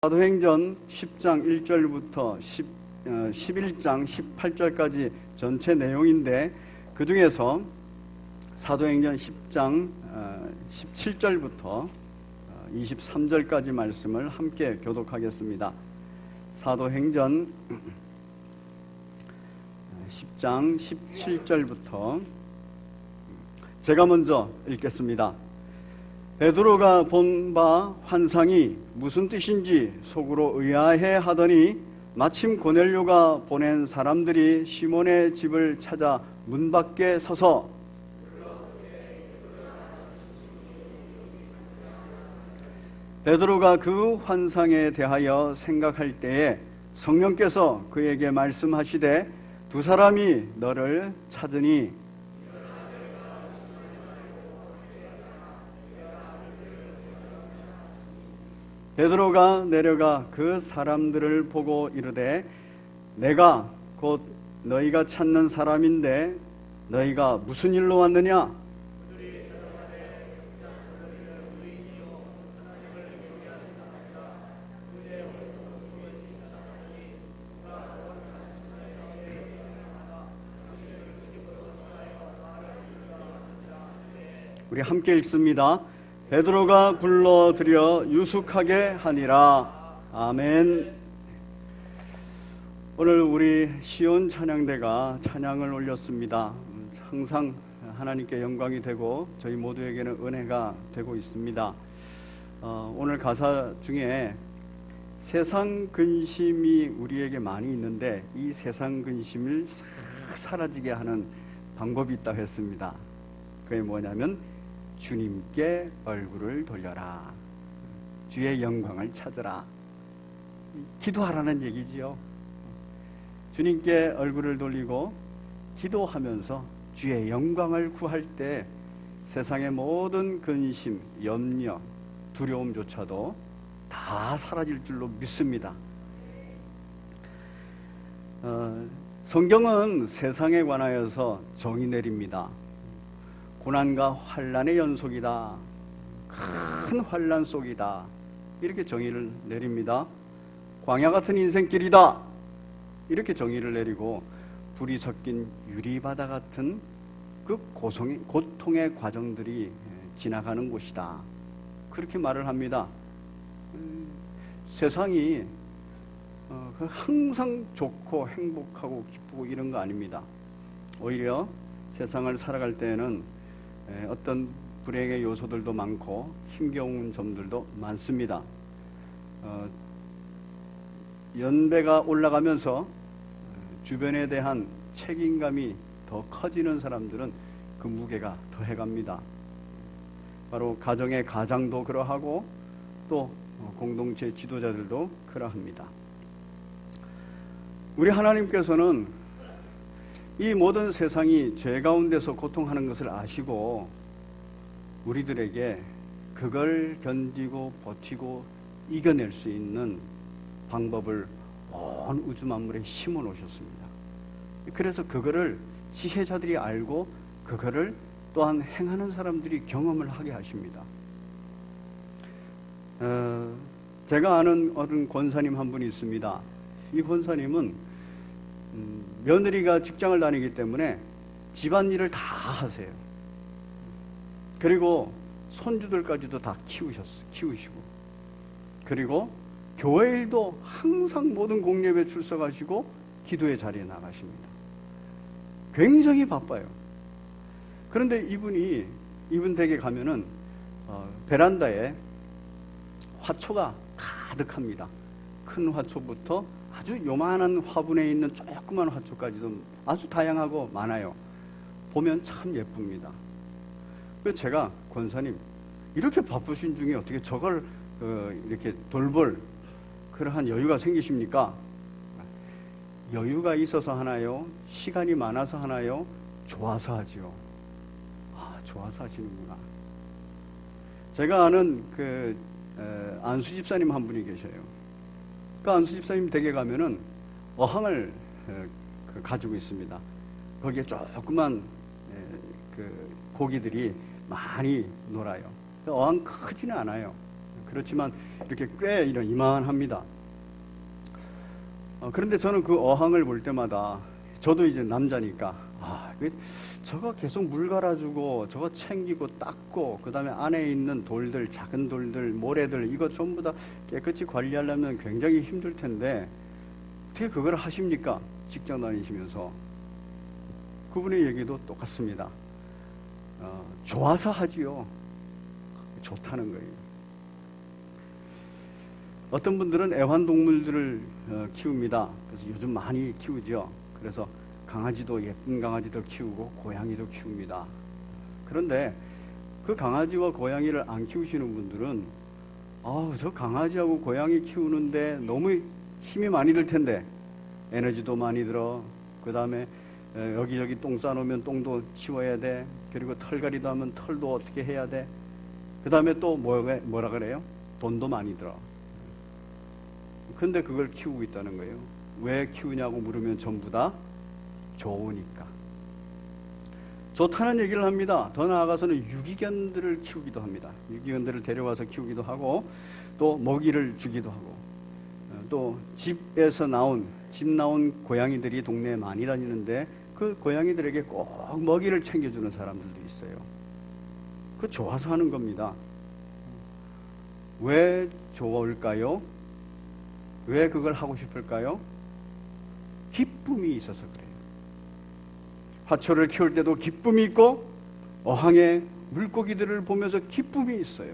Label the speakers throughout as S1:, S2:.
S1: 사도행전 10장 1절부터 11장 18절까지 전체 내용인데, 그 중에서 사도행전 10장 17절부터 23절까지 말씀을 함께 교독하겠습니다. 사도행전 10장 17절부터 제가 먼저 읽겠습니다. 베드로가 본 바 환상이 무슨 뜻인지 속으로 의아해 하더니 마침 고넬료가 보낸 사람들이 시몬의 집을 찾아 문 밖에 서서 베드로가 그 환상에 대하여 생각할 때에 성령께서 그에게 말씀하시되 두 사람이 너를 찾으니 베드로가 내려가 그 사람들을 보고 이르되 내가 곧 너희가 찾는 사람인데 너희가 무슨 일로 왔느냐? 우리 함께 읽습니다. 베드로가 불러들여 유숙하게 하니라. 아멘. 오늘 우리 시온 찬양대가 찬양을 올렸습니다. 항상 하나님께 영광이 되고 저희 모두에게는 은혜가 되고 있습니다. 오늘 가사 중에 세상 근심이 우리에게 많이 있는데 이 세상 근심을 사라지게 하는 방법이 있다고 했습니다. 그게 뭐냐면 주님께 얼굴을 돌려라. 주의 영광을 찾으라. 기도하라는 얘기지요. 주님께 얼굴을 돌리고 기도하면서 주의 영광을 구할 때 세상의 모든 근심, 염려, 두려움조차도 다 사라질 줄로 믿습니다. 성경은 세상에 관하여서 정의 내립니다. 고난과 환난의 연속이다. 큰 환난 속이다. 이렇게 정의를 내립니다. 광야 같은 인생길이다. 이렇게 정의를 내리고 불이 섞인 유리바다 같은 그 고통의 과정들이 지나가는 곳이다. 그렇게 말을 합니다. 세상이 항상 좋고 행복하고 기쁘고 이런 거 아닙니다. 오히려 세상을 살아갈 때에는 어떤 불행의 요소들도 많고 힘겨운 점들도 많습니다. 연배가 올라가면서 주변에 대한 책임감이 더 커지는 사람들은 그 무게가 더해갑니다. 바로 가정의 가장도 그러하고 또 공동체 지도자들도 그러합니다. 우리 하나님께서는 이 모든 세상이 죄 가운데서 고통하는 것을 아시고 우리들에게 그걸 견디고 버티고 이겨낼 수 있는 방법을 온 우주 만물에 심어 놓으셨습니다. 그래서 그거를 지혜자들이 알고 그거를 또한 행하는 사람들이 경험을 하게 하십니다. 제가 아는 어른 권사님 한 분이 있습니다. 이 권사님은 며느리가 직장을 다니기 때문에 집안일을 다 하세요. 그리고 손주들까지도 다 키우시고, 그리고 교회 일도 항상 모든 공예배에 출석하시고 기도의 자리에 나가십니다. 굉장히 바빠요. 그런데 이분 댁에 가면은 베란다에 화초가 가득합니다. 큰 화초부터 아주 요만한 화분에 있는 조그만 화초까지도 아주 다양하고 많아요. 보면 참 예쁩니다. 그래서 제가 권사님 이렇게 바쁘신 중에 어떻게 저걸 이렇게 돌볼 그러한 여유가 생기십니까? 여유가 있어서 하나요? 시간이 많아서 하나요? 좋아서 하지요. 좋아서 하시는구나. 제가 아는 안수 집사님 한 분이 계셔요. 그 안수 집사님 댁에 가면은 어항을 가지고 있습니다. 거기에 조그만 고기들이 많이 놀아요. 어항 크지는 않아요. 그렇지만 이렇게 꽤 이만합니다. 그런데 저는 그 어항을 볼 때마다 저도 이제 남자니까 저거 계속 물 갈아주고 저거 챙기고 닦고 그 다음에 안에 있는 돌들, 작은 돌들, 모래들 이거 전부 다 깨끗이 관리하려면 굉장히 힘들 텐데 어떻게 그걸 하십니까? 직장 다니시면서. 그분의 얘기도 똑같습니다. 좋아서 하지요. 좋다는 거예요. 어떤 분들은 애완동물들을 키웁니다. 그래서 요즘 많이 키우죠. 그래서 강아지도 예쁜 강아지도 키우고 고양이도 키웁니다. 그런데 그 강아지와 고양이를 안 키우시는 분들은 저 강아지하고 고양이 키우는데 너무 힘이 많이 들 텐데 에너지도 많이 들어. 그 다음에 여기저기 똥 싸놓으면 똥도 치워야 돼. 그리고 털갈이도 하면 털도 어떻게 해야 돼. 그 다음에 또 뭐라 그래요? 돈도 많이 들어. 근데 그걸 키우고 있다는 거예요. 왜 키우냐고 물으면 전부 다 좋으니까. 좋다는 얘기를 합니다. 더 나아가서는 유기견들을 키우기도 합니다. 유기견들을 데려와서 키우기도 하고 또 먹이를 주기도 하고 또 집 나온 고양이들이 동네에 많이 다니는데 그 고양이들에게 꼭 먹이를 챙겨주는 사람들도 있어요. 그 좋아서 하는 겁니다. 왜 좋을까요? 왜 그걸 하고 싶을까요? 기쁨이 있어서 그래요. 화초를 키울 때도 기쁨이 있고 어항에 물고기들을 보면서 기쁨이 있어요.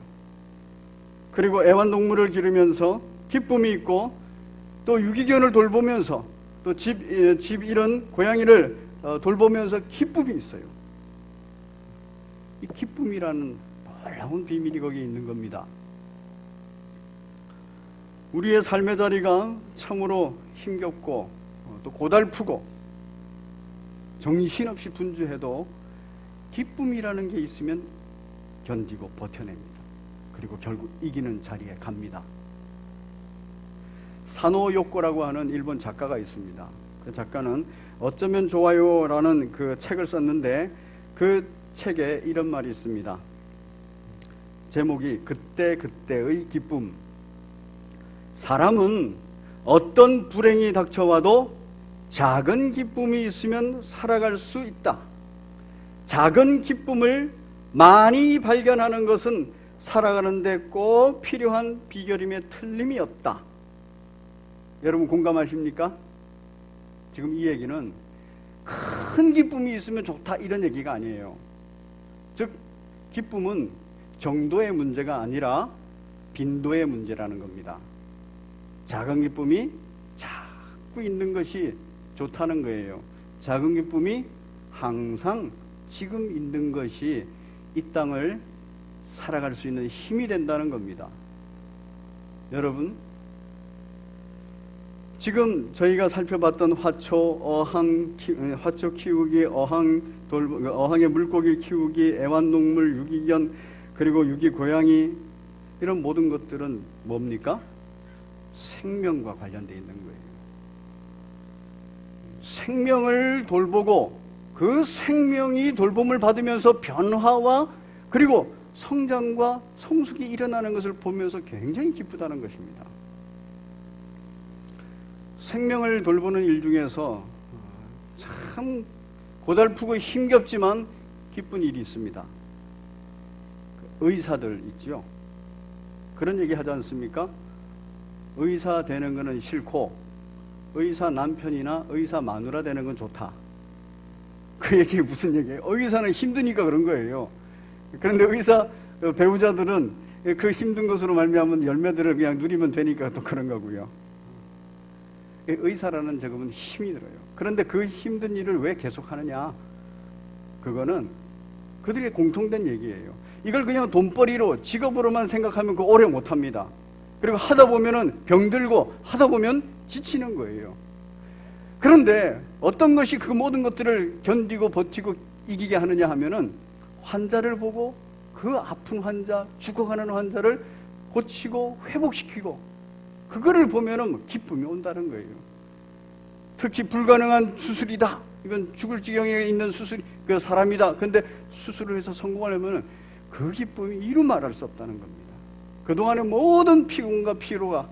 S1: 그리고 애완동물을 기르면서 기쁨이 있고 또 유기견을 돌보면서 또 집 이런 고양이를 돌보면서 기쁨이 있어요. 이 기쁨이라는 놀라운 비밀이 거기에 있는 겁니다. 우리의 삶의 자리가 참으로 힘겹고 또 고달프고 정신없이 분주해도 기쁨이라는 게 있으면 견디고 버텨냅니다. 그리고 결국 이기는 자리에 갑니다. 사노 요코라고 하는 일본 작가가 있습니다. 그 작가는 어쩌면 좋아요라는 그 책을 썼는데 그 책에 이런 말이 있습니다. 제목이 그때그때의 기쁨. 사람은 어떤 불행이 닥쳐와도 작은 기쁨이 있으면 살아갈 수 있다. 작은 기쁨을 많이 발견하는 것은 살아가는 데 꼭 필요한 비결임에 틀림이 없다. 여러분 공감하십니까? 지금 이 얘기는 큰 기쁨이 있으면 좋다 이런 얘기가 아니에요. 즉 기쁨은 정도의 문제가 아니라 빈도의 문제라는 겁니다. 작은 기쁨이 자꾸 있는 것이 좋다는 거예요. 작은 기쁨이 항상 지금 있는 것이 이 땅을 살아갈 수 있는 힘이 된다는 겁니다. 여러분, 지금 저희가 살펴봤던 화초 키우기, 어항의 물고기 키우기, 애완동물, 유기견, 그리고 유기고양이 이런 모든 것들은 뭡니까? 생명과 관련되어 있는 거예요. 생명을 돌보고 그 생명이 돌봄을 받으면서 변화와 그리고 성장과 성숙이 일어나는 것을 보면서 굉장히 기쁘다는 것입니다. 생명을 돌보는 일 중에서 참 고달프고 힘겹지만 기쁜 일이 있습니다. 의사들 있죠. 그런 얘기 하지 않습니까? 의사 되는 것은 싫고 의사 남편이나 의사 마누라 되는 건 좋다. 그 얘기 무슨 얘기예요? 의사는 힘드니까 그런 거예요. 그런데 의사 배우자들은 그 힘든 것으로 말미암은 열매들을 그냥 누리면 되니까 또 그런 거고요. 의사라는 직업은 힘이 들어요. 그런데 그 힘든 일을 왜 계속하느냐? 그거는 그들의 공통된 얘기예요. 이걸 그냥 돈벌이로 직업으로만 생각하면 그거 오래 못합니다. 그리고 하다 보면은 병들고 하다 보면 지치는 거예요. 그런데 어떤 것이 그 모든 것들을 견디고 버티고 이기게 하느냐 하면은 환자를 보고 그 아픈 환자, 죽어가는 환자를 고치고 회복시키고 그거를 보면은 기쁨이 온다는 거예요. 특히 불가능한 수술이다. 이건 죽을 지경에 있는 그 사람이다. 근데 수술을 해서 성공하려면 그 기쁨이 이루 말할 수 없다는 겁니다. 그동안의 모든 피곤과 피로가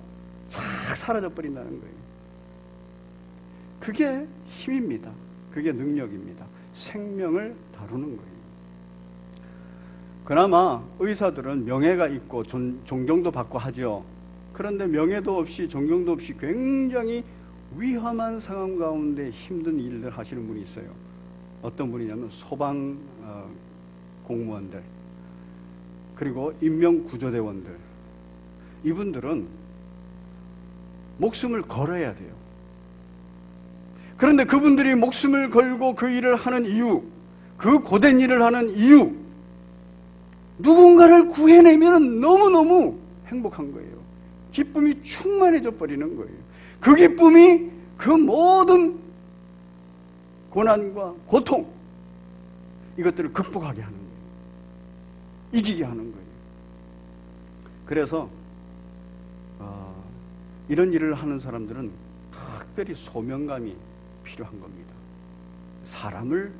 S1: 싹 사라져 버린다는 거예요. 그게 힘입니다. 그게 능력입니다. 생명을 다루는 거예요. 그나마 의사들은 명예가 있고 존경도 받고 하죠. 그런데 명예도 없이 존경도 없이 굉장히 위험한 상황 가운데 힘든 일들 하시는 분이 있어요. 어떤 분이냐면 소방 공무원들, 그리고 인명구조대원들. 이분들은 목숨을 걸어야 돼요. 그런데 그분들이 목숨을 걸고 그 일을 하는 이유, 그 고된 일을 하는 이유, 누군가를 구해내면 너무너무 행복한 거예요. 기쁨이 충만해져 버리는 거예요. 그 기쁨이 그 모든 고난과 고통, 이것들을 극복하게 하는 거예요. 이기게 하는 거예요. 그래서 이런 일을 하는 사람들은 특별히 소명감이 필요한 겁니다. 사람을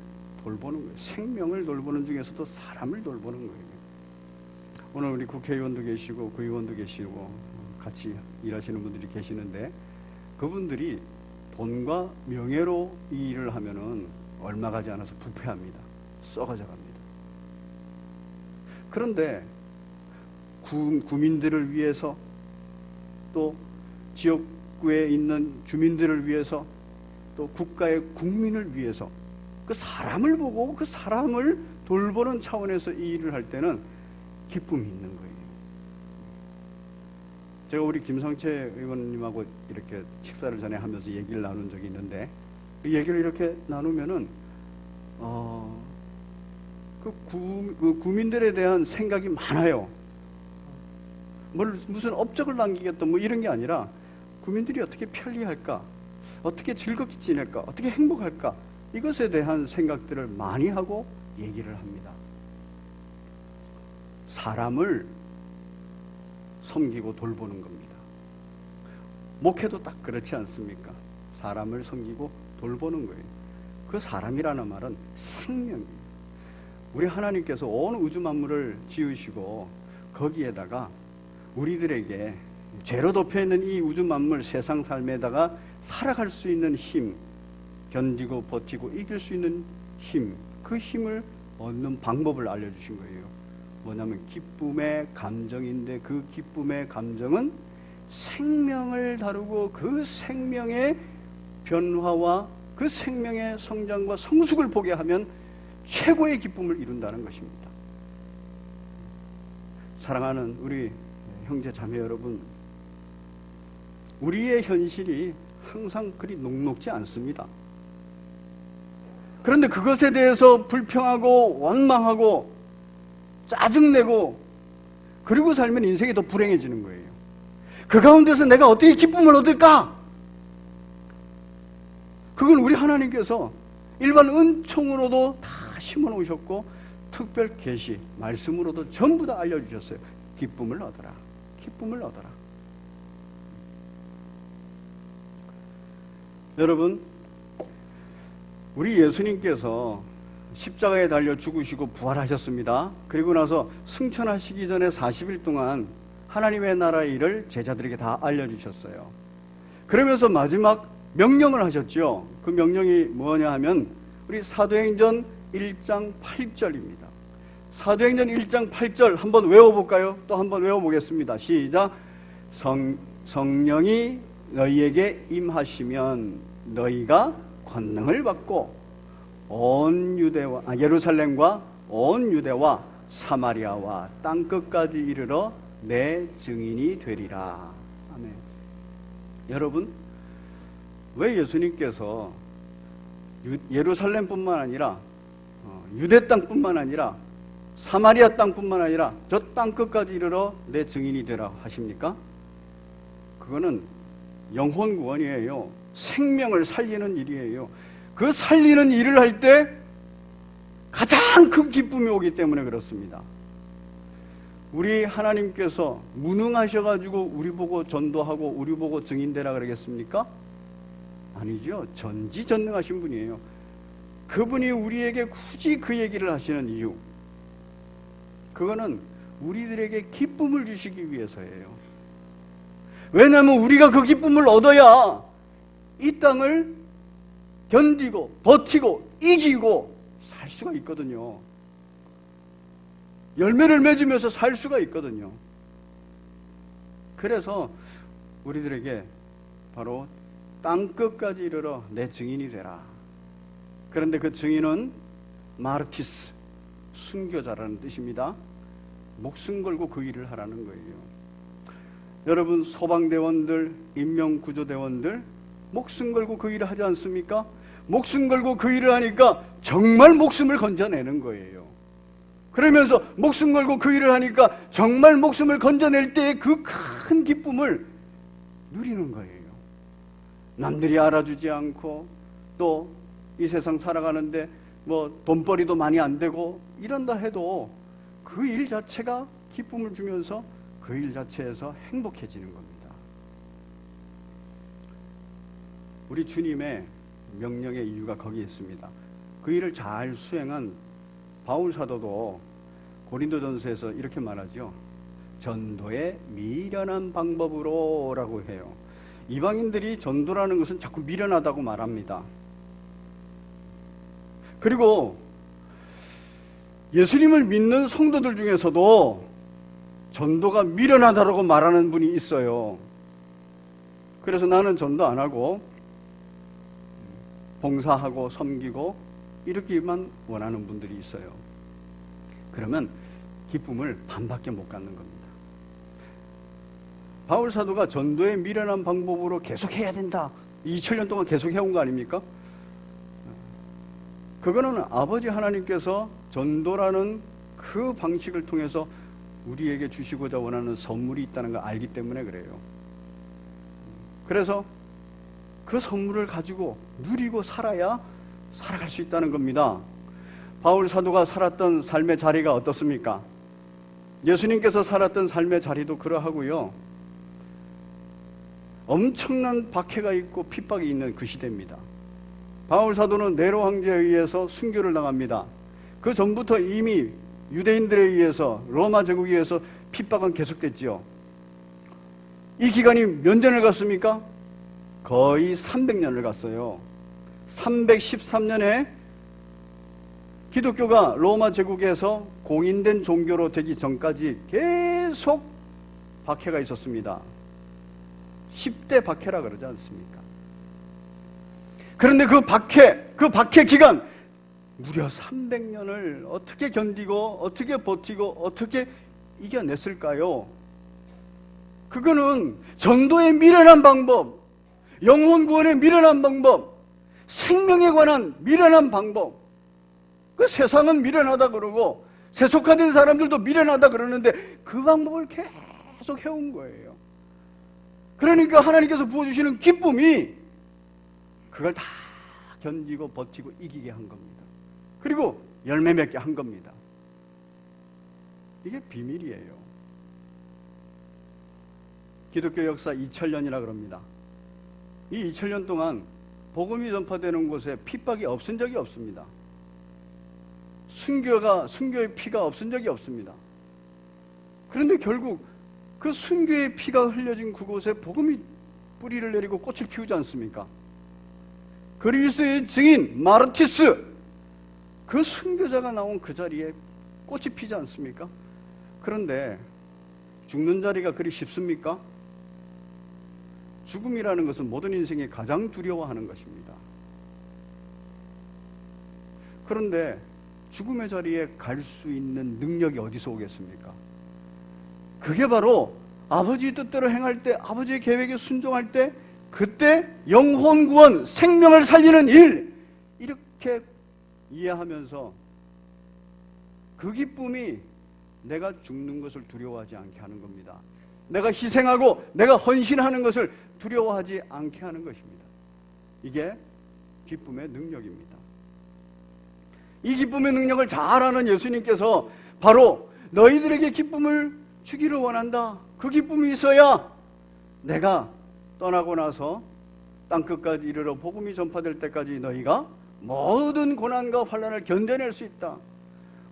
S1: 돌보는 거예요. 생명을 돌보는 중에서도 사람을 돌보는 거예요. 오늘 우리 국회의원도 계시고 구의원도 계시고 같이 일하시는 분들이 계시는데, 그분들이 돈과 명예로 이 일을 하면은 얼마 가지 않아서 부패합니다. 썩어져 갑니다. 그런데 구민들을 위해서, 또 지역구에 있는 주민들을 위해서, 또 국가의 국민을 위해서, 그 사람을 보고 그 사람을 돌보는 차원에서 이 일을 할 때는 기쁨이 있는 거예요. 제가 우리 김성채 의원님하고 이렇게 식사를 전에 하면서 얘기를 나눈 적이 있는데, 그 얘기를 이렇게 나누면은 그 구민들에 대한 생각이 많아요. 무슨 업적을 남기겠다 뭐 이런 게 아니라, 구민들이 어떻게 편리할까, 어떻게 즐겁게 지낼까, 어떻게 행복할까, 이것에 대한 생각들을 많이 하고 얘기를 합니다. 사람을 섬기고 돌보는 겁니다. 목회도 딱 그렇지 않습니까? 사람을 섬기고 돌보는 거예요. 그 사람이라는 말은 생명이에요. 우리 하나님께서 온 우주 만물을 지으시고 거기에다가 우리들에게 죄로 덮여있는 이 우주 만물 세상 삶에다가 살아갈 수 있는 힘, 견디고 버티고 이길 수 있는 힘, 그 힘을 얻는 방법을 알려주신 거예요. 뭐냐면 기쁨의 감정인데, 그 기쁨의 감정은 생명을 다루고 그 생명의 변화와 그 생명의 성장과 성숙을 보게 하면 최고의 기쁨을 이룬다는 것입니다. 사랑하는 우리 형제 자매 여러분, 우리의 현실이 항상 그리 녹록지 않습니다. 그런데 그것에 대해서 불평하고 원망하고 짜증내고 그리고 살면 인생이 더 불행해지는 거예요. 그 가운데서 내가 어떻게 기쁨을 얻을까? 그건 우리 하나님께서 일반 은총으로도 다 심어놓으셨고, 특별 계시, 말씀으로도 전부 다 알려주셨어요. 기쁨을 얻어라. 기쁨을 얻어라. 여러분, 우리 예수님께서 십자가에 달려 죽으시고 부활하셨습니다. 그리고 나서 승천하시기 전에 40일 동안 하나님의 나라의 일을 제자들에게 다 알려주셨어요. 그러면서 마지막 명령을 하셨죠. 그 명령이 뭐냐 하면 우리 사도행전 1장 8절입니다. 사도행전 1장 8절 한번 외워볼까요? 또 한번 외워보겠습니다. 시작. 성령이 너희에게 임하시면 너희가 권능을 받고 온 예루살렘과 온 유대와 사마리아와 땅끝까지 이르러 내 증인이 되리라. 아멘. 여러분, 왜 예수님께서 예루살렘뿐만 아니라 유대 땅뿐만 아니라 사마리아 땅뿐만 아니라 저 땅끝까지 이르러 내 증인이 되라 하십니까? 그거는 영혼 구원이에요. 생명을 살리는 일이에요. 그 살리는 일을 할 때 가장 큰 기쁨이 오기 때문에 그렇습니다. 우리 하나님께서 무능하셔가지고 우리 보고 전도하고 우리 보고 증인되라 그러겠습니까? 아니죠. 전지전능하신 분이에요. 그분이 우리에게 굳이 그 얘기를 하시는 이유, 그거는 우리들에게 기쁨을 주시기 위해서예요. 왜냐하면 우리가 그 기쁨을 얻어야 이 땅을 견디고 버티고 이기고 살 수가 있거든요. 열매를 맺으면서 살 수가 있거든요. 그래서 우리들에게 바로 땅끝까지 이르러 내 증인이 되라. 그런데 그 증인은 마르티스, 순교자라는 뜻입니다. 목숨 걸고 그 일을 하라는 거예요. 여러분, 소방대원들, 인명구조대원들 목숨 걸고 그 일을 하지 않습니까? 목숨 걸고 그 일을 하니까 정말 목숨을 건져내는 거예요. 그러면서 목숨 걸고 그 일을 하니까 정말 목숨을 건져낼 때의 그 큰 기쁨을 누리는 거예요. 남들이 알아주지 않고 또 이 세상 살아가는데 뭐 돈벌이도 많이 안 되고 이런다 해도 그 일 자체가 기쁨을 주면서 그 일 자체에서 행복해지는 겁니다. 우리 주님의 명령의 이유가 거기에 있습니다. 그 일을 잘 수행한 바울 사도도 고린도전서에서 이렇게 말하죠. 전도의 미련한 방법으로 라고 해요. 이방인들이 전도라는 것은 자꾸 미련하다고 말합니다. 그리고 예수님을 믿는 성도들 중에서도 전도가 미련하다고 말하는 분이 있어요. 그래서 나는 전도 안 하고 봉사하고 섬기고 이렇게만 원하는 분들이 있어요. 그러면 기쁨을 반밖에 못 갖는 겁니다. 바울 사도가 전도의 미련한 방법으로 계속 해야 된다. 2000년 동안 계속 해온 거 아닙니까? 그거는 아버지 하나님께서 전도라는 그 방식을 통해서 우리에게 주시고자 원하는 선물이 있다는 걸 알기 때문에 그래요. 그래서 그 선물을 가지고 누리고 살아야 살아갈 수 있다는 겁니다. 바울 사도가 살았던 삶의 자리가 어떻습니까? 예수님께서 살았던 삶의 자리도 그러하고요. 엄청난 박해가 있고 핍박이 있는 그 시대입니다. 바울 사도는 네로 황제에 의해서 순교를 당합니다. 그 전부터 이미 유대인들에 의해서 로마 제국에 의해서 핍박은 계속됐지요. 이 기간이 몇 년을 갔습니까? 거의 300년을 갔어요. 313년에 기독교가 로마 제국에서 공인된 종교로 되기 전까지 계속 박해가 있었습니다. 10대 박해라 그러지 않습니까? 그런데 그 박해 기간 무려 300년을 어떻게 견디고 어떻게 버티고 어떻게 이겨냈을까요? 그거는 전도의 미련한 방법, 영혼 구원의 미련한 방법, 생명에 관한 미련한 방법. 그 세상은 미련하다 그러고 세속화된 사람들도 미련하다 그러는데 그 방법을 계속 해온 거예요. 그러니까 하나님께서 부어주시는 기쁨이 그걸 다 견디고 버티고 이기게 한 겁니다. 그리고 열매 맺게 한 겁니다. 이게 비밀이에요. 기독교 역사 2000년이라 그럽니다. 이 2000년 동안 복음이 전파되는 곳에 핍박이 없은 적이 없습니다. 순교의 피가 없은 적이 없습니다. 그런데 결국 그 순교의 피가 흘려진 그곳에 복음이 뿌리를 내리고 꽃을 피우지 않습니까? 그리스도의 증인 마르티스, 그 순교자가 나온 그 자리에 꽃이 피지 않습니까? 그런데 죽는 자리가 그리 쉽습니까? 죽음이라는 것은 모든 인생이 가장 두려워하는 것입니다. 그런데 죽음의 자리에 갈 수 있는 능력이 어디서 오겠습니까? 그게 바로 아버지 뜻대로 행할 때, 아버지의 계획에 순종할 때, 그때 영혼 구원, 생명을 살리는 일, 이렇게 이해하면서 그 기쁨이 내가 죽는 것을 두려워하지 않게 하는 겁니다. 내가 희생하고 내가 헌신하는 것을 두려워하지 않게 하는 것입니다. 이게 기쁨의 능력입니다. 이 기쁨의 능력을 잘 아는 예수님께서 바로 너희들에게 기쁨을 주기를 원한다. 그 기쁨이 있어야 내가 떠나고 나서 땅끝까지 이르러 복음이 전파될 때까지 너희가 모든 고난과 환난을 견뎌낼 수 있다.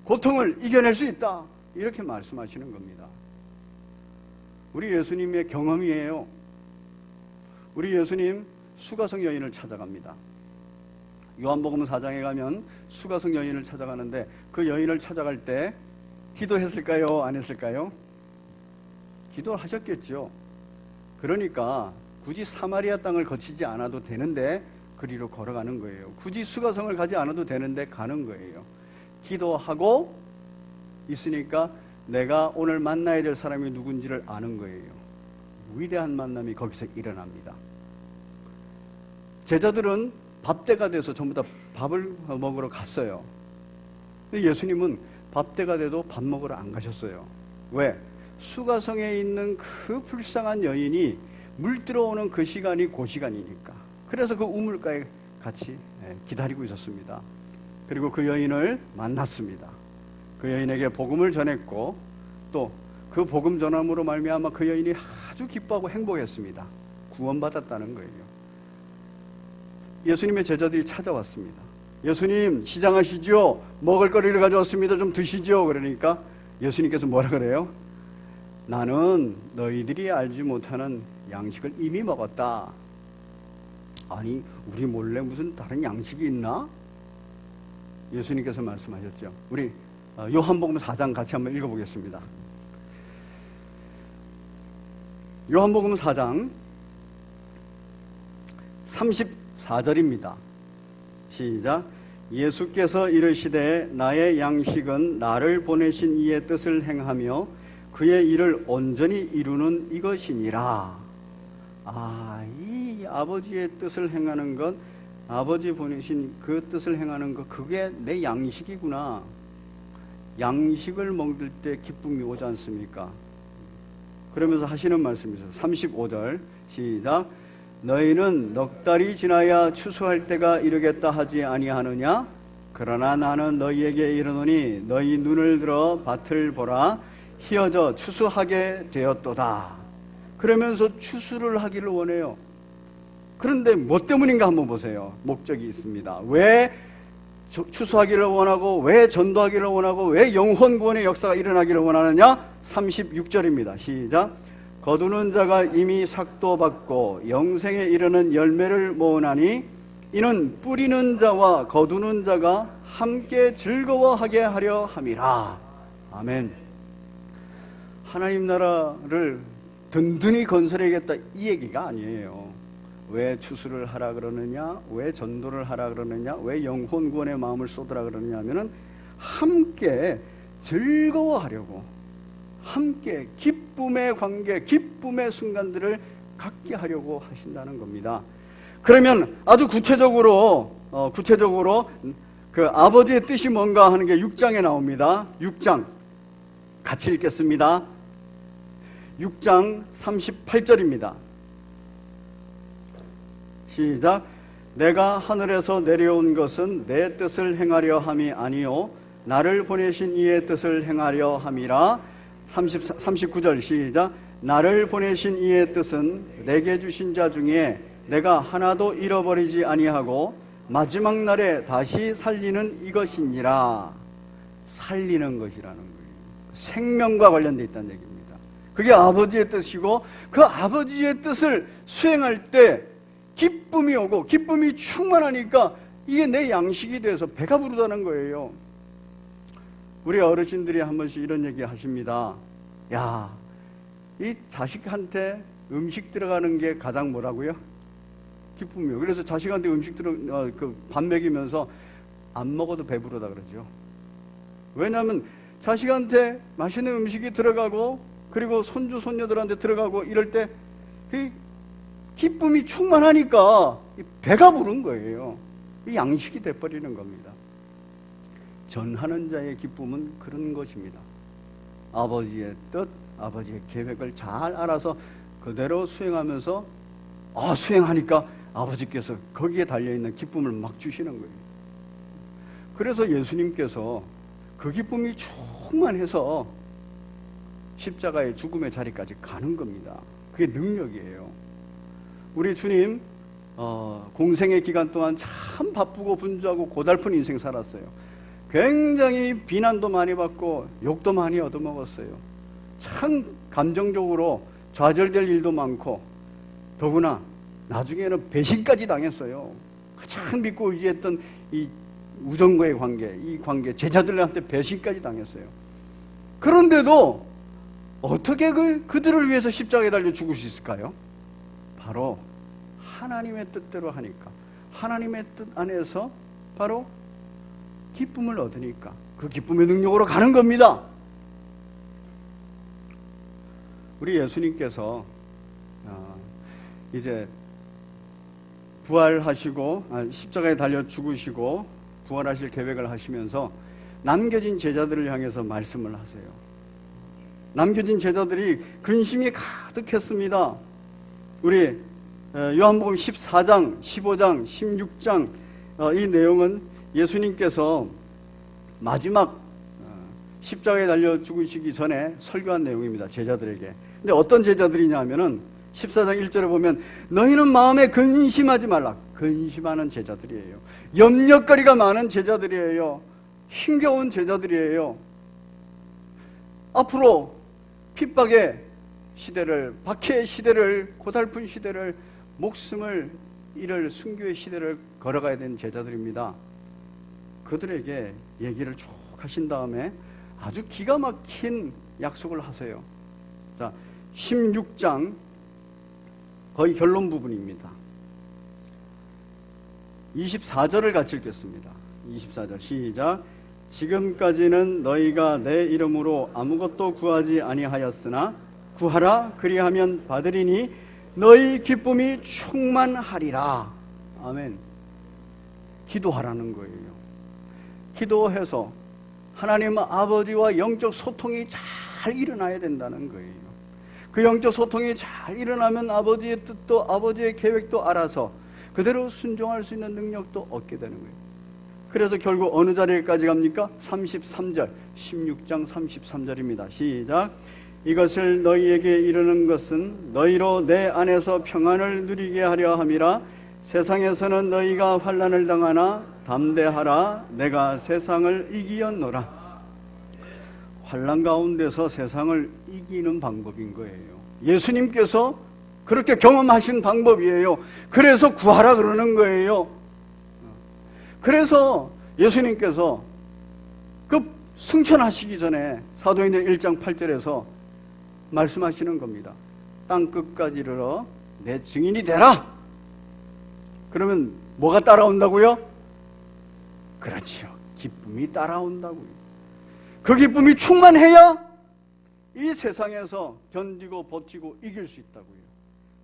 S1: 고통을 이겨낼 수 있다. 이렇게 말씀하시는 겁니다. 우리 예수님의 경험이에요. 우리 예수님 수가성 여인을 찾아갑니다. 요한복음 4장에 가면 수가성 여인을 찾아가는데 그 여인을 찾아갈 때 기도했을까요? 안 했을까요? 기도하셨겠죠. 그러니까 굳이 사마리아 땅을 거치지 않아도 되는데 그리로 걸어가는 거예요. 굳이 수가성을 가지 않아도 되는데 가는 거예요. 기도하고 있으니까 내가 오늘 만나야 될 사람이 누군지를 아는 거예요. 위대한 만남이 거기서 일어납니다. 제자들은 밥때가 돼서 전부 다 밥을 먹으러 갔어요. 근데 예수님은 밥때가 돼도 밥 먹으러 안 가셨어요. 왜? 수가성에 있는 그 불쌍한 여인이 물 들어오는 그 시간이 그 시간이니까. 그래서 그 우물가에 같이 기다리고 있었습니다. 그리고 그 여인을 만났습니다. 그 여인에게 복음을 전했고 또 그 복음 전함으로 말미암아 그 여인이 아주 기뻐하고 행복했습니다. 구원받았다는 거예요. 예수님의 제자들이 찾아왔습니다. 예수님 시장하시죠? 먹을 거리를 가져왔습니다. 좀 드시죠. 그러니까 예수님께서 뭐라 그래요? 나는 너희들이 알지 못하는 양식을 이미 먹었다. 아니 우리 몰래 무슨 다른 양식이 있나? 예수님께서 말씀하셨죠. 우리 요한복음 4장 같이 한번 읽어보겠습니다. 요한복음 4장 34절입니다. 시작. 예수께서 이르시되 나의 양식은 나를 보내신 이의 뜻을 행하며 그의 일을 온전히 이루는 이것이니라. 이 아버지의 뜻을 행하는 것, 아버지 보내신 그 뜻을 행하는 것, 그게 내 양식이구나. 양식을 먹을 때 기쁨이 오지 않습니까? 그러면서 하시는 말씀이죠. 35절 시작. 너희는 넉 달이 지나야 추수할 때가 이르겠다 하지 아니하느냐? 그러나 나는 너희에게 이르노니 너희 눈을 들어 밭을 보라. 희어져 추수하게 되었도다. 그러면서 추수를 하기를 원해요. 그런데 뭐 때문인가 한번 보세요. 목적이 있습니다. 왜 추수하기를 원하고 왜 전도하기를 원하고 왜 영혼 구원의 역사가 일어나기를 원하느냐? 36절입니다. 시작. 거두는 자가 이미 삭도 받고 영생에 이르는 열매를 모으나니 이는 뿌리는 자와 거두는 자가 함께 즐거워하게 하려 함이라. 아멘. 하나님 나라를 든든히 건설해야겠다 이 얘기가 아니에요. 왜 추수를 하라 그러느냐? 왜 전도를 하라 그러느냐? 왜 영혼 구원의 마음을 쏟으라 그러느냐 하면은 함께 즐거워하려고, 함께 기쁨의 관계, 기쁨의 순간들을 갖게 하려고 하신다는 겁니다. 그러면 아주 구체적으로 그 아버지의 뜻이 뭔가 하는 게 6장에 나옵니다. 6장 같이 읽겠습니다. 6장 38절입니다. 시작. 내가 하늘에서 내려온 것은 내 뜻을 행하려 함이 아니요 나를 보내신 이의 뜻을 행하려 함이라. 39절 시작. 나를 보내신 이의 뜻은 내게 주신 자 중에 내가 하나도 잃어버리지 아니하고 마지막 날에 다시 살리는 이것이니라. 살리는 것이라는 거예요. 생명과 관련되어 있다는 얘기입니다. 그게 아버지의 뜻이고 그 아버지의 뜻을 수행할 때 기쁨이 오고 기쁨이 충만하니까 이게 내 양식이 돼서 배가 부르다는 거예요. 우리 어르신들이 한 번씩 이런 얘기 하십니다. 야, 이 자식한테 음식 들어가는 게 가장 뭐라고요? 기쁨이요. 그래서 자식한테 음식 밥 먹이면서 안 먹어도 배부르다 그러죠. 왜냐하면 자식한테 맛있는 음식이 들어가고 그리고 손주 손녀들한테 들어가고 이럴 때 기쁨이 충만하니까 배가 부른 거예요. 이 양식이 돼버리는 겁니다. 전하는 자의 기쁨은 그런 것입니다. 아버지의 뜻, 아버지의 계획을 잘 알아서 그대로 수행하면서 수행하니까 아버지께서 거기에 달려있는 기쁨을 막 주시는 거예요. 그래서 예수님께서 그 기쁨이 충만해서 십자가의 죽음의 자리까지 가는 겁니다. 그게 능력이에요. 우리 주님 공생의 기간 동안 참 바쁘고 분주하고 고달픈 인생 살았어요. 굉장히 비난도 많이 받고 욕도 많이 얻어먹었어요. 참 감정적으로 좌절될 일도 많고, 더구나 나중에는 배신까지 당했어요. 가장 믿고 의지했던 이 우정과의 관계, 이 관계, 제자들한테 배신까지 당했어요. 그런데도 어떻게 그들을 위해서 십자가에 달려 죽을 수 있을까요? 바로 하나님의 뜻대로 하니까, 하나님의 뜻 안에서 바로 기쁨을 얻으니까 그 기쁨의 능력으로 가는 겁니다. 우리 예수님께서 이제 부활하시고 십자가에 달려 죽으시고 부활하실 계획을 하시면서 남겨진 제자들을 향해서 말씀을 하세요. 남겨진 제자들이 근심이 가득했습니다. 우리 요한복음 14장, 15장, 16장 이 내용은 예수님께서 마지막 십자가에 달려 죽으시기 전에 설교한 내용입니다. 제자들에게. 근데 어떤 제자들이냐 하면은 14장 1절에 보면 너희는 마음에 근심하지 말라. 근심하는 제자들이에요. 염려거리가 많은 제자들이에요. 힘겨운 제자들이에요. 앞으로 핍박의 시대를, 박해의 시대를, 고달픈 시대를, 목숨을 잃을 순교의 시대를 걸어가야 되는 제자들입니다. 그들에게 얘기를 쭉 하신 다음에 아주 기가 막힌 약속을 하세요. 자, 16장 거의 결론 부분입니다. 24절을 같이 읽겠습니다. 24절 시작. 지금까지는 너희가 내 이름으로 아무것도 구하지 아니하였으나 구하라 그리하면 받으리니 너희 기쁨이 충만하리라. 아멘. 기도하라는 거예요. 기도해서 하나님 아버지와 영적 소통이 잘 일어나야 된다는 거예요. 그 영적 소통이 잘 일어나면 아버지의 뜻도 아버지의 계획도 알아서 그대로 순종할 수 있는 능력도 얻게 되는 거예요. 그래서 결국 어느 자리까지 갑니까? 33절, 16장 33절입니다. 시작. 이것을 너희에게 이르는 것은 너희로 내 안에서 평안을 누리게 하려 함이라. 세상에서는 너희가 환난을 당하나 담대하라. 내가 세상을 이기었노라. 환난 가운데서 세상을 이기는 방법인 거예요. 예수님께서 그렇게 경험하신 방법이에요. 그래서 구하라 그러는 거예요. 그래서 예수님께서 그 승천하시기 전에 사도행전 1장 8절에서 말씀하시는 겁니다. 땅 끝까지 이르러 내 증인이 되라. 그러면 뭐가 따라온다고요? 그렇죠. 기쁨이 따라온다고요. 그 기쁨이 충만해야 이 세상에서 견디고 버티고 이길 수 있다고요.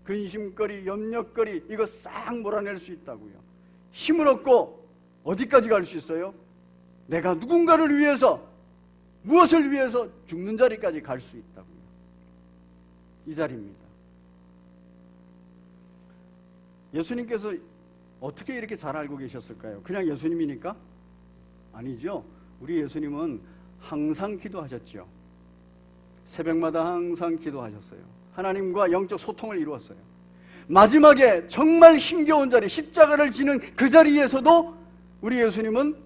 S1: 근심거리, 염려거리 이거 싹 몰아낼 수 있다고요. 힘을 얻고 어디까지 갈 수 있어요? 내가 누군가를 위해서, 무엇을 위해서 죽는 자리까지 갈 수 있다고요. 이 자리입니다. 예수님께서 어떻게 이렇게 잘 알고 계셨을까요? 그냥 예수님이니까? 아니죠. 우리 예수님은 항상 기도하셨죠. 새벽마다 항상 기도하셨어요. 하나님과 영적 소통을 이루었어요. 마지막에 정말 힘겨운 자리, 십자가를 지는 그 자리에서도 우리 예수님은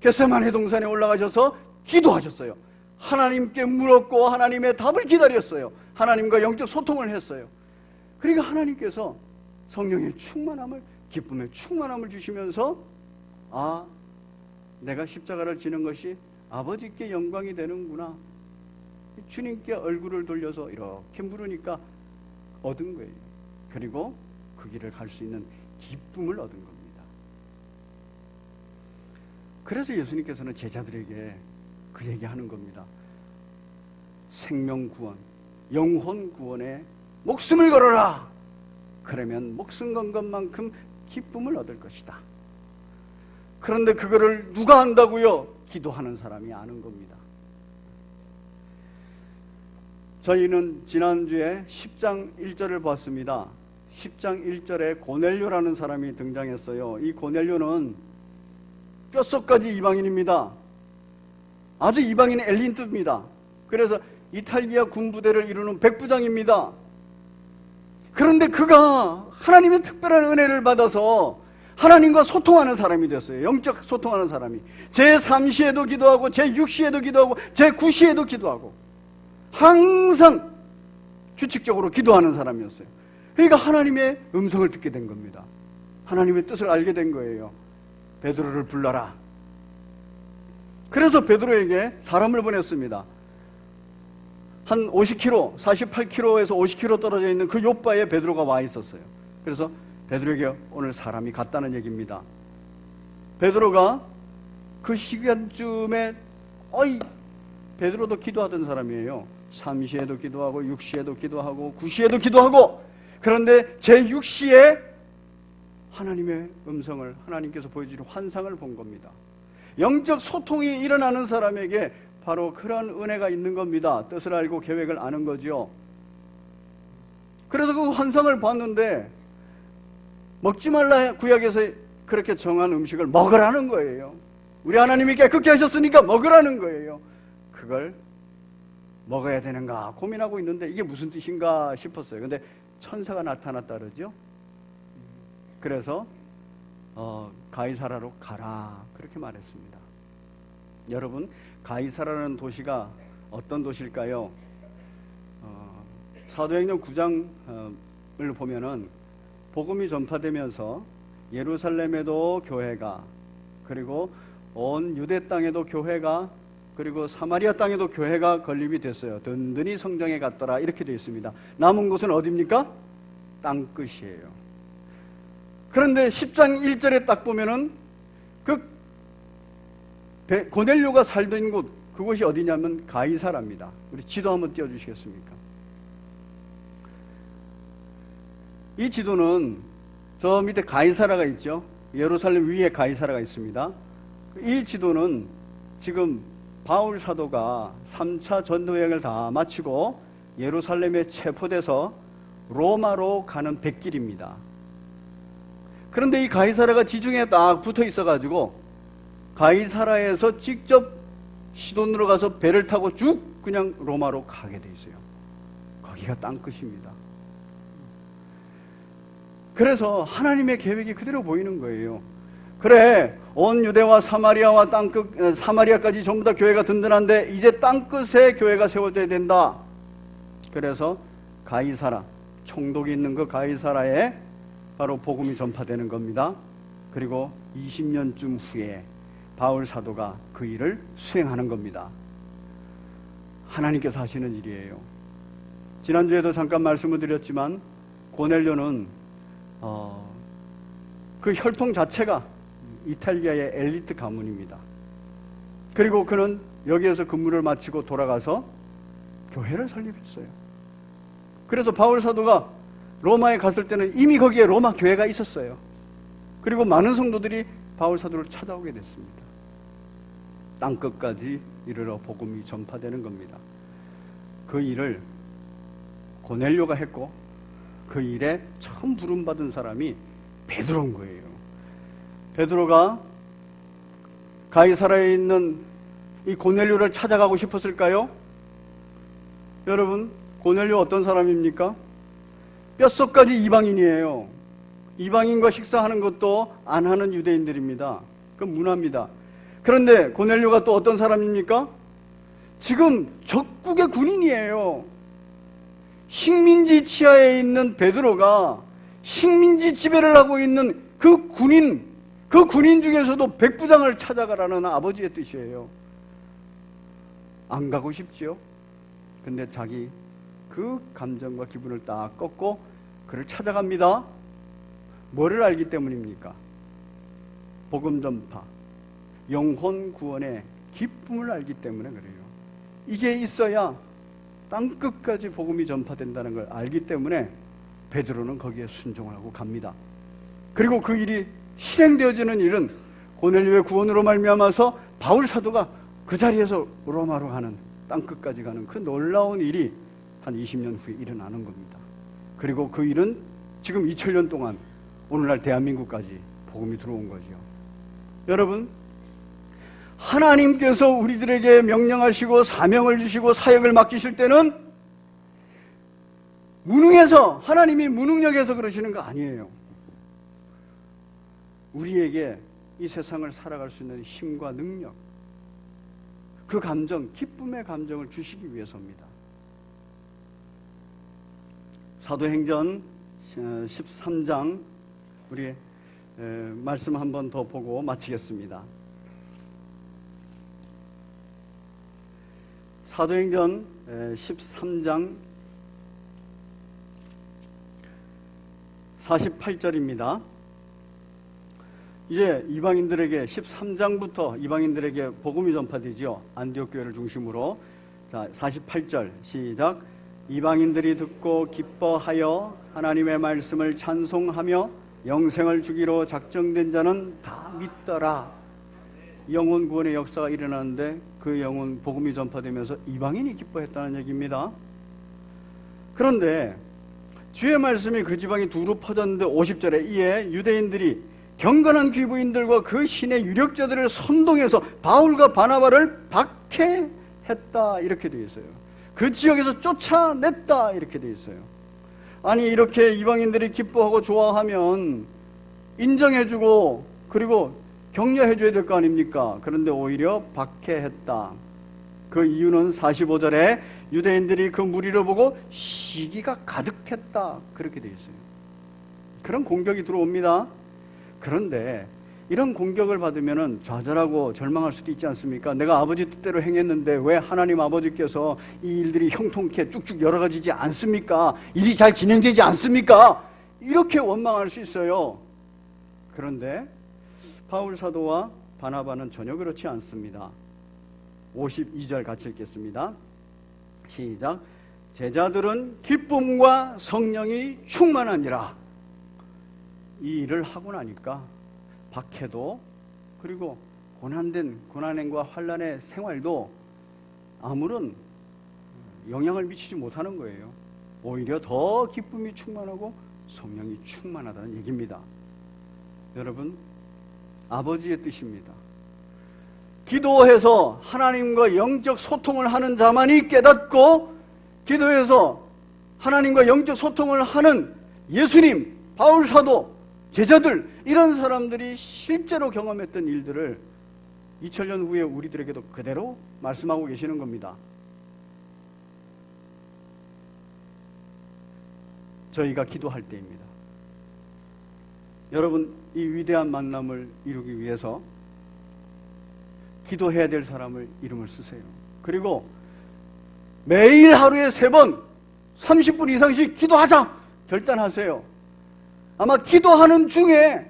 S1: 겟세마네 동산에 올라가셔서 기도하셨어요. 하나님께 물었고 하나님의 답을 기다렸어요. 하나님과 영적 소통을 했어요. 그러니까 하나님께서 성령의 충만함을, 기쁨의 충만함을 주시면서 내가 십자가를 지는 것이 아버지께 영광이 되는구나. 주님께 얼굴을 돌려서 이렇게 물으니까 얻은 거예요. 그리고 그 길을 갈 수 있는 기쁨을 얻은 겁니다. 그래서 예수님께서는 제자들에게 그 얘기하는 겁니다. 생명 구원, 영혼 구원에 목숨을 걸어라. 그러면 목숨 건 것만큼 기쁨을 얻을 것이다. 그런데 그거를 누가 안다고요? 기도하는 사람이 아는 겁니다. 저희는 지난주에 10장 1절을 봤습니다. 10장 1절에 고넬료라는 사람이 등장했어요. 이 고넬료는 뼛속까지 이방인입니다. 아주 이방인의 엘리트입니다. 그래서 이탈리아 군부대를 이루는 백부장입니다. 그런데 그가 하나님의 특별한 은혜를 받아서 하나님과 소통하는 사람이 됐어요. 영적 소통하는 사람이. 제3시에도 기도하고 제6시에도 기도하고 제9시에도 기도하고 항상 규칙적으로 기도하는 사람이었어요. 그러니까 하나님의 음성을 듣게 된 겁니다. 하나님의 뜻을 알게 된 거예요. 베드로를 불러라. 그래서 베드로에게 사람을 보냈습니다. 한 50km, 48km에서 50km 떨어져 있는 그 욥바에 베드로가 와 있었어요. 그래서 베드로에게 오늘 사람이 갔다는 얘기입니다. 베드로가 그 시간쯤에 베드로도 기도하던 사람이에요. 3시에도 기도하고 6시에도 기도하고 9시에도 기도하고, 그런데 제6시에 하나님의 음성을, 하나님께서 보여주는 환상을 본 겁니다. 영적 소통이 일어나는 사람에게 바로 그런 은혜가 있는 겁니다. 뜻을 알고 계획을 아는 거죠. 그래서 그 환상을 봤는데 먹지 말라 구약에서 그렇게 정한 음식을 먹으라는 거예요. 우리 하나님이 깨끗게 하셨으니까 먹으라는 거예요. 그걸 먹어야 되는가 고민하고 있는데 이게 무슨 뜻인가 싶었어요. 근데 천사가 나타났다 그러죠. 그래서 가이사라로 가라 그렇게 말했습니다. 여러분, 가이사라는 도시가 어떤 도시일까요? 사도행전 9장을 보면은 복음이 전파되면서 예루살렘에도 교회가, 그리고 온 유대 땅에도 교회가, 그리고 사마리아 땅에도 교회가 건립이 됐어요. 든든히 성장해 갔더라 이렇게 되어 있습니다. 남은 곳은 어디입니까? 땅끝이에요. 그런데 10장 1절에 딱 보면은 그 고넬료가 살던 곳, 그곳이 어디냐면 가이사라입니다. 우리 지도 한번 띄워주시겠습니까? 이 지도는 저 밑에 가이사라가 있죠. 예루살렘 위에 가이사라가 있습니다. 이 지도는 지금 바울 사도가 3차 전도여행을 다 마치고 예루살렘에 체포돼서 로마로 가는 백길입니다. 그런데 이 가이사라가 지중해에 딱 붙어 있어가지고 가이사라에서 직접 시돈으로 가서 배를 타고 쭉 그냥 로마로 가게 돼 있어요. 거기가 땅끝입니다. 그래서 하나님의 계획이 그대로 보이는 거예요. 그래, 온 유대와 사마리아와 땅끝, 사마리아까지 전부 다 교회가 든든한데 이제 땅끝에 교회가 세워져야 된다. 그래서 가이사라, 총독이 있는 그 가이사라에 바로 복음이 전파되는 겁니다. 그리고 20년쯤 후에 바울 사도가 그 일을 수행하는 겁니다. 하나님께서 하시는 일이에요. 지난주에도 잠깐 말씀을 드렸지만 고넬료는 그 혈통 자체가 이탈리아의 엘리트 가문입니다. 그리고 그는 여기에서 근무를 마치고 돌아가서 교회를 설립했어요. 그래서 바울 사도가 로마에 갔을 때는 이미 거기에 로마 교회가 있었어요. 그리고 많은 성도들이 바울 사도를 찾아오게 됐습니다. 땅끝까지 이르러 복음이 전파되는 겁니다. 그 일을 고넬료가 했고 그 일에 처음 부름받은 사람이 베드로인 거예요. 베드로가 가이사라에 있는 이 고넬료를 찾아가고 싶었을까요? 여러분, 고넬료 어떤 사람입니까? 뼛속까지 이방인이에요. 이방인과 식사하는 것도 안 하는 유대인들입니다. 그건 문화입니다. 그런데 고넬료가 또 어떤 사람입니까? 지금 적국의 군인이에요. 식민지 치하에 있는 베드로가 식민지 지배를 하고 있는 그 군인 중에서도 백부장을 찾아가라는 아버지의 뜻이에요. 안 가고 싶지요? 근데 자기 그 감정과 기분을 딱 꺾고 그를 찾아갑니다. 뭐를 알기 때문입니까? 복음 전파, 영혼 구원의 기쁨을 알기 때문에 그래요. 이게 있어야 땅끝까지 복음이 전파된다는 걸 알기 때문에 베드로는 거기에 순종을 하고 갑니다. 그리고 그 일이 실행되어지는 일은 고넬료의 구원으로 말미암아서 바울 사도가 그 자리에서 로마로 가는, 땅끝까지 가는 그 놀라운 일이 한 20년 후에 일어나는 겁니다. 그리고 그 일은 지금 2000년 동안 오늘날 대한민국까지 복음이 들어온 거죠. 여러분, 하나님께서 우리들에게 명령하시고 사명을 주시고 사역을 맡기실 때는 무능해서, 하나님이 무능력해서 그러시는 거 아니에요. 우리에게 이 세상을 살아갈 수 있는 힘과 능력, 그 감정, 기쁨의 감정을 주시기 위해서입니다. 사도행전 13장 우리 말씀 한 번 더 보고 마치겠습니다. 사도행전 13장 48절입니다. 이제 이방인들에게 13장부터 이방인들에게 복음이 전파되지요. 안디옥 교회를 중심으로. 자, 48절 시작. 이방인들이 듣고 기뻐하여 하나님의 말씀을 찬송하며 영생을 주기로 작정된 자는 다 믿더라. 영혼 구원의 역사가 일어나는데 그 영혼 복음이 전파되면서 이방인이 기뻐했다는 얘기입니다. 그런데 주의 말씀이 그 지방에 두루 퍼졌는데 50절에 이에 유대인들이 경건한 귀부인들과 그 신의 유력자들을 선동해서 바울과 바나바를 박해했다 이렇게 되어 있어요. 그 지역에서 쫓아냈다 이렇게 되어 있어요. 아니 이렇게 이방인들이 기뻐하고 좋아하면 인정해주고 그리고 격려해줘야 될 거 아닙니까? 그런데 오히려 박해했다. 그 이유는 45절에 유대인들이 그 무리를 보고 시기가 가득했다 그렇게 되어 있어요. 그런 공격이 들어옵니다. 그런데 이런 공격을 받으면 좌절하고 절망할 수도 있지 않습니까? 내가 아버지 뜻대로 행했는데 왜 하나님 아버지께서 이 일들이 형통케 쭉쭉 열어가지지 않습니까? 일이 잘 진행되지 않습니까? 이렇게 원망할 수 있어요. 그런데 바울 사도와 바나바는 전혀 그렇지 않습니다. 52절 같이 읽겠습니다. 시작. 제자들은 기쁨과 성령이 충만하니라. 이 일을 하고 나니까 박해도 그리고 고난행과 환난의 생활도 아무런 영향을 미치지 못하는 거예요. 오히려 더 기쁨이 충만하고 성령이 충만하다는 얘기입니다. 여러분, 아버지의 뜻입니다. 기도해서 하나님과 영적 소통을 하는 자만이 깨닫고 기도해서 하나님과 영적 소통을 하는 예수님, 바울 사도, 제자들 이런 사람들이 실제로 경험했던 일들을 2000년 후에 우리들에게도 그대로 말씀하고 계시는 겁니다. 저희가 기도할 때입니다. 여러분, 이 위대한 만남을 이루기 위해서 기도해야 될 사람을 이름을 쓰세요. 그리고 매일 하루에 3번 30분 이상씩 기도하자 결단하세요. 아마 기도하는 중에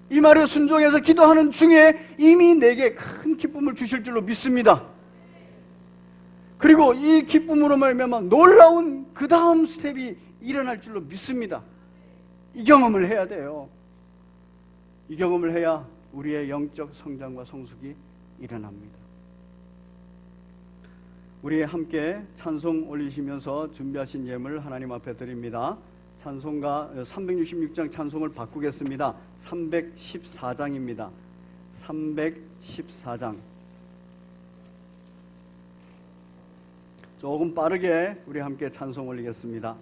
S1: 이 말에 순종해서 기도하는 중에 이미 내게 큰 기쁨을 주실 줄로 믿습니다. 그리고 이 기쁨으로 말미암아 놀라운 그 다음 스텝이 일어날 줄로 믿습니다. 이 경험을 해야 돼요. 이 경험을 해야 우리의 영적 성장과 성숙이 일어납니다. 우리 함께 찬송 올리시면서 준비하신 예물 하나님 앞에 드립니다. 찬송가 366장 찬송을 바꾸겠습니다. 314장입니다. 314장. 조금 빠르게 우리 함께 찬송 올리겠습니다.